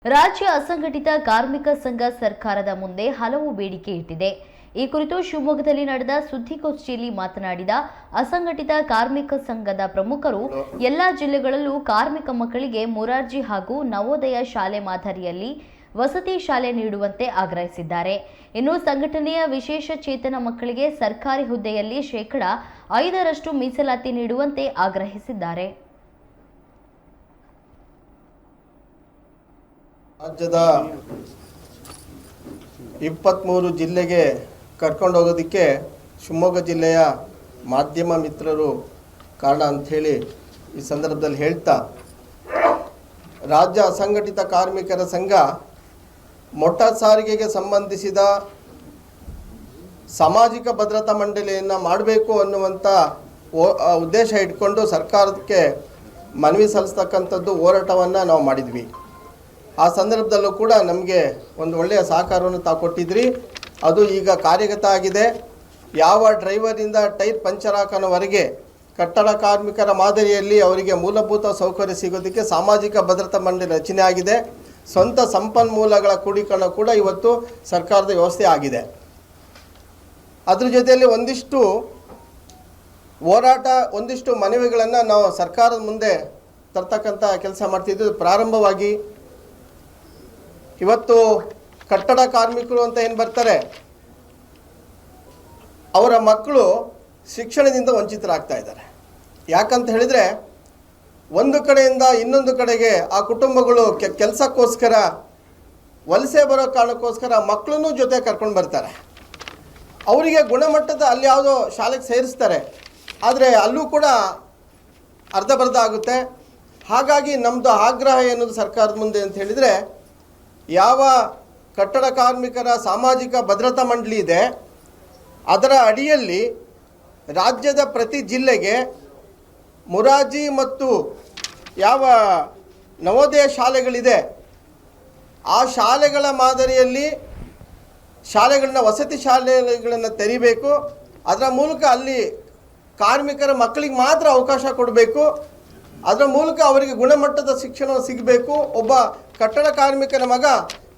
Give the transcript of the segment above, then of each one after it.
ರಾಜ್ಯ ಅಸಂಘಟಿತ ಕಾರ್ಮಿಕ ಸಂಘ ಸರ್ಕಾರದ ಮುಂದೆ ಹಲವು ಬೇಡಿಕೆ ಇಟ್ಟಿದೆ. ಈ ಕುರಿತು ಶಿವಮೊಗ್ಗದಲ್ಲಿ ನಡೆದ ಸುದ್ದಿಗೋಷ್ಠಿಯಲ್ಲಿ ಮಾತನಾಡಿದ ಅಸಂಘಟಿತ ಕಾರ್ಮಿಕ ಸಂಘದ ಪ್ರಮುಖರು ಎಲ್ಲಾ ಜಿಲ್ಲೆಗಳಲ್ಲೂ ಕಾರ್ಮಿಕ ಮಕ್ಕಳಿಗೆ ಮೊರಾರ್ಜಿ ಹಾಗೂ ನವೋದಯ ಶಾಲೆ ಮಾದರಿಯಲ್ಲಿ ವಸತಿ ಶಾಲೆ ನೀಡುವಂತೆ ಆಗ್ರಹಿಸಿದ್ದಾರೆ. ಇನ್ನು ಸಂಘಟನೆಯ ವಿಶೇಷ ಚೇತನ ಮಕ್ಕಳಿಗೆ ಸರ್ಕಾರಿ ಹುದ್ದೆಯಲ್ಲಿ ಶೇಕಡಾ 5% ಮೀಸಲಾತಿ ನೀಡುವಂತೆ ಆಗ್ರಹಿಸಿದ್ದಾರೆ. ರಾಜ್ಯದ 23 ಜಿಲ್ಲೆಗೆ ಕರ್ಕೊಂಡು ಹೋಗೋದಕ್ಕೆ ಶಿವಮೊಗ್ಗ ಜಿಲ್ಲೆಯ ಮಾಧ್ಯಮ ಮಿತ್ರರು ಕಾರಣ ಅಂಥೇಳಿ ಈ ಸಂದರ್ಭದಲ್ಲಿ ಹೇಳ್ತಾ, ರಾಜ್ಯ ಅಸಂಘಟಿತ ಕಾರ್ಮಿಕರ ಸಂಘ ಮೋಟಾರ್ ಸಾರಿಗೆಗೆ ಸಂಬಂಧಿಸಿದ ಸಾಮಾಜಿಕ ಭದ್ರತಾ ಮಂಡಳಿಯನ್ನು ಮಾಡಬೇಕು ಅನ್ನುವಂಥ ಉದ್ದೇಶ ಇಟ್ಕೊಂಡು ಸರ್ಕಾರಕ್ಕೆ ಮನವಿ ಸಲ್ಲಿಸ್ತಕ್ಕಂಥದ್ದು ಹೋರಾಟವನ್ನು ನಾವು ಮಾಡಿದ್ವಿ. ಆ ಸಂದರ್ಭದಲ್ಲೂ ಕೂಡ ನಮಗೆ ಒಂದು ಒಳ್ಳೆಯ ಸಹಕಾರವನ್ನು ಕೊಟ್ಟಿದ್ರಿ. ಅದು ಈಗ ಕಾರ್ಯಗತ ಆಗಿದೆ. ಯಾವ ಡ್ರೈವರಿಂದ ಟೈರ್ ಪಂಚರ್ ಹಾಕೋವರೆಗೆ ಕಟ್ಟಡ ಕಾರ್ಮಿಕರ ಮಾದರಿಯಲ್ಲಿ ಅವರಿಗೆ ಮೂಲಭೂತ ಸೌಕರ್ಯ ಸಿಗೋದಕ್ಕೆ ಸಾಮಾಜಿಕ ಭದ್ರತಾ ಮಂಡಳಿ ರಚನೆ ಆಗಿದೆ. ಸ್ವಂತ ಸಂಪನ್ಮೂಲಗಳ ಕ್ರೋಢೀಕರಣ ಕೂಡ ಇವತ್ತು ಸರ್ಕಾರದ ವ್ಯವಸ್ಥೆ ಆಗಿದೆ. ಅದ್ರ ಜೊತೆಯಲ್ಲಿ ಒಂದಿಷ್ಟು ಹೋರಾಟ, ಒಂದಿಷ್ಟು ಮನವಿಗಳನ್ನು ನಾವು ಸರ್ಕಾರದ ಮುಂದೆ ತರ್ತಕ್ಕಂಥ ಕೆಲಸ ಮಾಡ್ತಿದ್ದೀವಿ. ಪ್ರಾರಂಭವಾಗಿ ಇವತ್ತು ಕಟ್ಟಡ ಕಾರ್ಮಿಕರು ಅಂತ ಏನು ಬರ್ತಾರೆ, ಅವರ ಮಕ್ಕಳು ಶಿಕ್ಷಣದಿಂದ ವಂಚಿತರಾಗ್ತಾ ಇದ್ದಾರೆ. ಯಾಕಂತ ಹೇಳಿದರೆ, ಒಂದು ಕಡೆಯಿಂದ ಇನ್ನೊಂದು ಕಡೆಗೆ ಆ ಕುಟುಂಬಗಳು ಕೆಲಸಕ್ಕೋಸ್ಕರ ವಲಸೆ ಬರೋ ಕಾರಣಕ್ಕೋಸ್ಕರ ಮಕ್ಕಳನ್ನೂ ಜೊತೆ ಕರ್ಕೊಂಡು ಬರ್ತಾರೆ. ಅವರಿಗೆ ಗುಣಮಟ್ಟದ ಅಲ್ಲಿ ಯಾವುದೋ ಶಾಲೆಗೆ ಸೇರಿಸ್ತಾರೆ, ಆದರೆ ಅಲ್ಲೂ ಕೂಡ ಅರ್ಧಬರ್ಧ ಆಗುತ್ತೆ. ಹಾಗಾಗಿ ನಮ್ಮದು ಆಗ್ರಹ ಏನದು ಸರ್ಕಾರದ ಮುಂದೆ ಅಂತ ಹೇಳಿದರೆ, ಯಾವ ಕಟ್ಟಡ ಕಾರ್ಮಿಕರ ಸಾಮಾಜಿಕ ಭದ್ರತಾ ಮಂಡಳಿ ಇದೆ ಅದರ ಅಡಿಯಲ್ಲಿ ರಾಜ್ಯದ ಪ್ರತಿ ಜಿಲ್ಲೆಗೆ ಮೊರಾರ್ಜಿ ಮತ್ತು ಯಾವ ನವೋದಯ ಶಾಲೆಗಳಿದೆ ಆ ಶಾಲೆಗಳ ಮಾದರಿಯಲ್ಲಿ ಶಾಲೆಗಳನ್ನ ವಸತಿ ಶಾಲೆಗಳನ್ನು ತೆರಿಬೇಕು. ಅದರ ಮೂಲಕ ಅಲ್ಲಿ ಕಾರ್ಮಿಕರ ಮಕ್ಕಳಿಗೆ ಮಾತ್ರ ಅವಕಾಶ ಕೊಡಬೇಕು. ಅದರ ಮೂಲಕ ಅವರಿಗೆ ಗುಣಮಟ್ಟದ ಶಿಕ್ಷಣ ಸಿಗಬೇಕು. ಒಬ್ಬ ಕಟ್ಟಡ ಕಾರ್ಮಿಕನ ಮಗ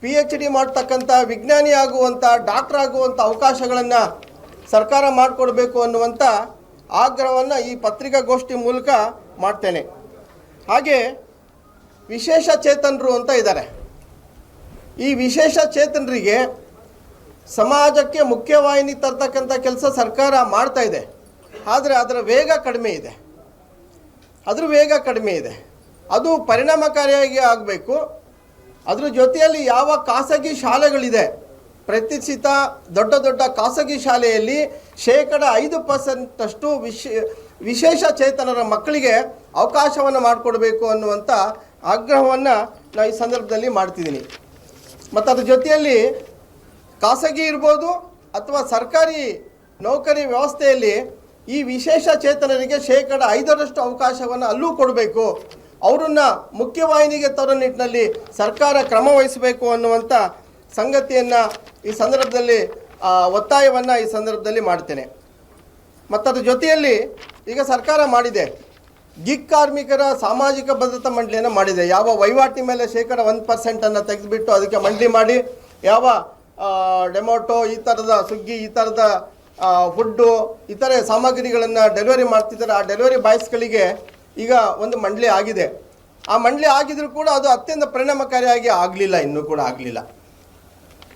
PhD ಮಾಡ್ತಕ್ಕಂಥ ವಿಜ್ಞಾನಿ ಆಗುವಂಥ, ಡಾಕ್ಟರ್ ಆಗುವಂಥ ಅವಕಾಶಗಳನ್ನು ಸರ್ಕಾರ ಮಾಡಿಕೊಡ್ಬೇಕು ಅನ್ನುವಂಥ ಆಗ್ರಹವನ್ನು ಈ ಪತ್ರಿಕಾಗೋಷ್ಠಿ ಮೂಲಕ ಮಾಡ್ತೇನೆ. ಹಾಗೆ ವಿಶೇಷ ಚೇತನರು ಅಂತ ಇದ್ದಾರೆ. ಈ ವಿಶೇಷ ಚೇತನರಿಗೆ ಸಮಾಜಕ್ಕೆ ಮುಖ್ಯವಾಹಿನಿ ತರ್ತಕ್ಕಂಥ ಕೆಲಸ ಸರ್ಕಾರ ಮಾಡ್ತಾ ಇದೆ. ಆದರೆ ಅದರ ವೇಗ ಕಡಿಮೆ ಇದೆ. ಅದು ಪರಿಣಾಮಕಾರಿಯಾಗಿ ಆಗಬೇಕು. ಅದ್ರ ಜೊತೆಯಲ್ಲಿ ಯಾವ ಖಾಸಗಿ ಶಾಲೆಗಳಿದೆ, ಪ್ರತಿಷ್ಠಿತ ದೊಡ್ಡ ಖಾಸಗಿ ಶಾಲೆಯಲ್ಲಿ ಶೇಕಡಾ 5% ವಿಶೇಷ ಚೇತನರ ಮಕ್ಕಳಿಗೆ ಅವಕಾಶವನ್ನು ಮಾಡಿಕೊಡ್ಬೇಕು ಅನ್ನುವಂಥ ಆಗ್ರಹವನ್ನು ನಾನು ಈ ಸಂದರ್ಭದಲ್ಲಿ ಮಾಡ್ತಿದ್ದೀನಿ. ಮತ್ತು ಅದ್ರ ಜೊತೆಯಲ್ಲಿ ಖಾಸಗಿ ಇರ್ಬೋದು ಅಥವಾ ಸರ್ಕಾರಿ ನೌಕರಿ ವ್ಯವಸ್ಥೆಯಲ್ಲಿ ಈ ವಿಶೇಷ ಚೇತನರಿಗೆ ಶೇಕಡಾ 5% ಅವಕಾಶವನ್ನು ಅಲ್ಲೂ ಕೊಡಬೇಕು. ಅವರನ್ನು ಮುಖ್ಯವಾಹಿನಿಗೆ ತರೋ ನಿಟ್ಟಿನಲ್ಲಿ ಸರ್ಕಾರ ಕ್ರಮ ವಹಿಸಬೇಕು ಅನ್ನುವಂಥ ಸಂಗತಿಯನ್ನು ಈ ಸಂದರ್ಭದಲ್ಲಿ ಒತ್ತಾಯವನ್ನು ಈ ಸಂದರ್ಭದಲ್ಲಿ ಮಾಡ್ತೇನೆ. ಮತ್ತು ಅದ್ರ ಜೊತೆಯಲ್ಲಿ ಈಗ ಸರ್ಕಾರ ಮಾಡಿದೆ, ಗಿಗ್ ಕಾರ್ಮಿಕರ ಸಾಮಾಜಿಕ ಭದ್ರತಾ ಮಂಡಳಿಯನ್ನು ಮಾಡಿದೆ. ಯಾವ ವಹಿವಾಟಿನ ಮೇಲೆ ಶೇಕಡಾ 1% ತೆಗೆದುಬಿಟ್ಟು ಅದಕ್ಕೆ ಮಂಡಳಿ ಮಾಡಿ, ಯಾವ ಡೆಮೋಟೋ ಈ ಥರದ ಸ್ವಿಗ್ಗಿ ಈ ಥರದ ಫುಡ್ಡು ಇತರೆ ಸಾಮಗ್ರಿಗಳನ್ನು ಡೆಲಿವರಿ ಮಾಡ್ತಿದ್ದಾರೆ. ಆ ಡೆಲಿವರಿ ಬಾಯ್ಸ್ಗಳಿಗೆ ಈಗ ಒಂದು ಮಂಡಳಿ ಆಗಿದೆ. ಆ ಮಂಡಳಿ ಆಗಿದ್ರೂ ಕೂಡ ಅದು ಅತ್ಯಂತ ಪರಿಣಾಮಕಾರಿಯಾಗಿ ಇನ್ನೂ ಕೂಡ ಆಗಲಿಲ್ಲ.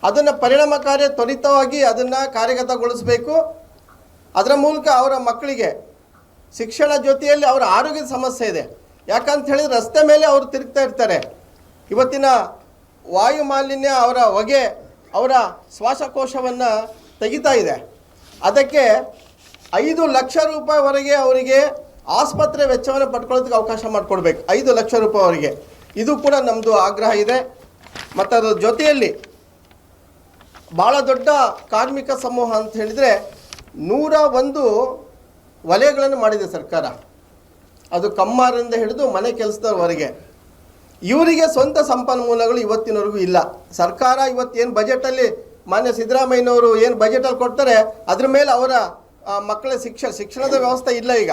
ಅದನ್ನು ಪರಿಣಾಮಕಾರಿ ತ್ವರಿತವಾಗಿ ಅದನ್ನು ಕಾರ್ಯಗತಗೊಳಿಸಬೇಕು. ಅದರ ಮೂಲಕ ಅವರ ಮಕ್ಕಳಿಗೆ ಶಿಕ್ಷಣ ಜೊತೆಯಲ್ಲಿ ಅವರ ಆರೋಗ್ಯದ ಸಮಸ್ಯೆ ಇದೆ. ಯಾಕಂತ ಹೇಳಿದ್ರೆ ರಸ್ತೆ ಮೇಲೆ ಅವರು ತಿರುಗ್ತಾ ಇರ್ತಾರೆ. ಇವತ್ತಿನ ವಾಯು ಮಾಲಿನ್ಯ, ಅವರ ಹೊಗೆ ಅವರ ಶ್ವಾಸಕೋಶವನ್ನು ತೆಗಿತಾ ಇದೆ. ಅದಕ್ಕೆ 5 ಲಕ್ಷ ರೂಪಾಯಿವರೆಗೆ ಅವರಿಗೆ ಆಸ್ಪತ್ರೆ ವೆಚ್ಚವನ್ನು ಪಡ್ಕೊಳ್ಳೋದಕ್ಕೆ ಅವಕಾಶ ಮಾಡಿಕೊಡ್ಬೇಕು. 5 ಲಕ್ಷ ರೂಪಾಯಿವರೆಗೆ. ಇದು ಕೂಡ ನಮ್ಮದು ಆಗ್ರಹ ಇದೆ. ಮತ್ತು ಅದರ ಜೊತೆಯಲ್ಲಿ ಭಾಳ ದೊಡ್ಡ ಕಾರ್ಮಿಕ ಸಮೂಹ ಅಂತ ಹೇಳಿದರೆ 101 ವಲಯಗಳನ್ನು ಮಾಡಿದೆ ಸರ್ಕಾರ. ಅದು ಕಮ್ಮಾರಿಂದ ಹಿಡಿದು ಮನೆ ಕೆಲಸದವರೆಗೆ. ಇವರಿಗೆ ಸ್ವಂತ ಸಂಪನ್ಮೂಲಗಳು ಇವತ್ತಿನವರೆಗೂ ಇಲ್ಲ. ಸರ್ಕಾರ ಇವತ್ತೇನು ಬಜೆಟಲ್ಲಿ ಮಾನ್ಯ ಸಿದ್ದರಾಮಯ್ಯನವರು ಏನು ಬಜೆಟಲ್ಲಿ ಕೊಡ್ತಾರೆ ಅದ್ರ ಮೇಲೆ ಅವರ ಮಕ್ಕಳ ಶಿಕ್ಷಣದ ವ್ಯವಸ್ಥೆ ಇಲ್ಲ. ಈಗ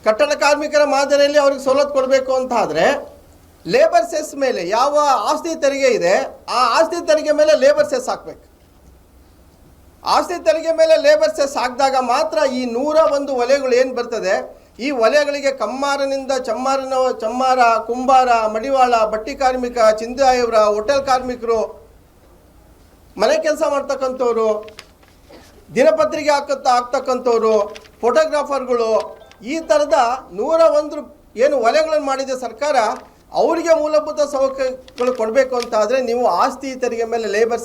ಕಟ್ಟಡ ಕಾರ್ಮಿಕರ ಮಾದರಿಯಲ್ಲಿ ಅವ್ರಿಗೆ ಸವಲತ್ತು ಕೊಡಬೇಕು ಅಂತ ಆದರೆ ಲೇಬರ್ ಸೆಸ್ ಮೇಲೆ ಯಾವ ಆಸ್ತಿ ತೆರಿಗೆ ಇದೆ ಆ ಆಸ್ತಿ ತೆರಿಗೆ ಮೇಲೆ ಲೇಬರ್ ಸೆಸ್ ಹಾಕಬೇಕು. ಆಸ್ತಿ ತೆರಿಗೆ ಮೇಲೆ ಲೇಬರ್ ಸೆಸ್ ಹಾಕಿದಾಗ ಮಾತ್ರ ಈ 101 ವಲಯಗಳು ಏನು ಬರ್ತದೆ, ಈ ವಲಯಗಳಿಗೆ ಕಮ್ಮಾರನಿಂದ ಚಮ್ಮಾರ, ಕುಂಬಾರ, ಮಡಿವಾಳ, ಬಟ್ಟಿ ಕಾರ್ಮಿಕ, ಚಿಂದಾಯವರ, ಹೋಟೆಲ್ ಕಾರ್ಮಿಕರು, ಮನೆ ಕೆಲಸ ಮಾಡ್ತಕ್ಕಂಥವ್ರು, ದಿನಪತ್ರಿಕೆ ಹಾಕ್ತಕ್ಕಂಥವ್ರು, ಫೋಟೋಗ್ರಾಫರ್ಗಳು, ಈ ಥರದ 101 ಏನು ವಲಯಗಳನ್ನು ಮಾಡಿದೆ ಸರ್ಕಾರ, ಅವರಿಗೆ ಮೂಲಭೂತ ಸೌಕರ್ಯಗಳು ಕೊಡಬೇಕು ಅಂತ ಆದರೆ ನೀವು ಆಸ್ತಿ ತೆರಿಗೆ ಮೇಲೆ ಲೇಬರ್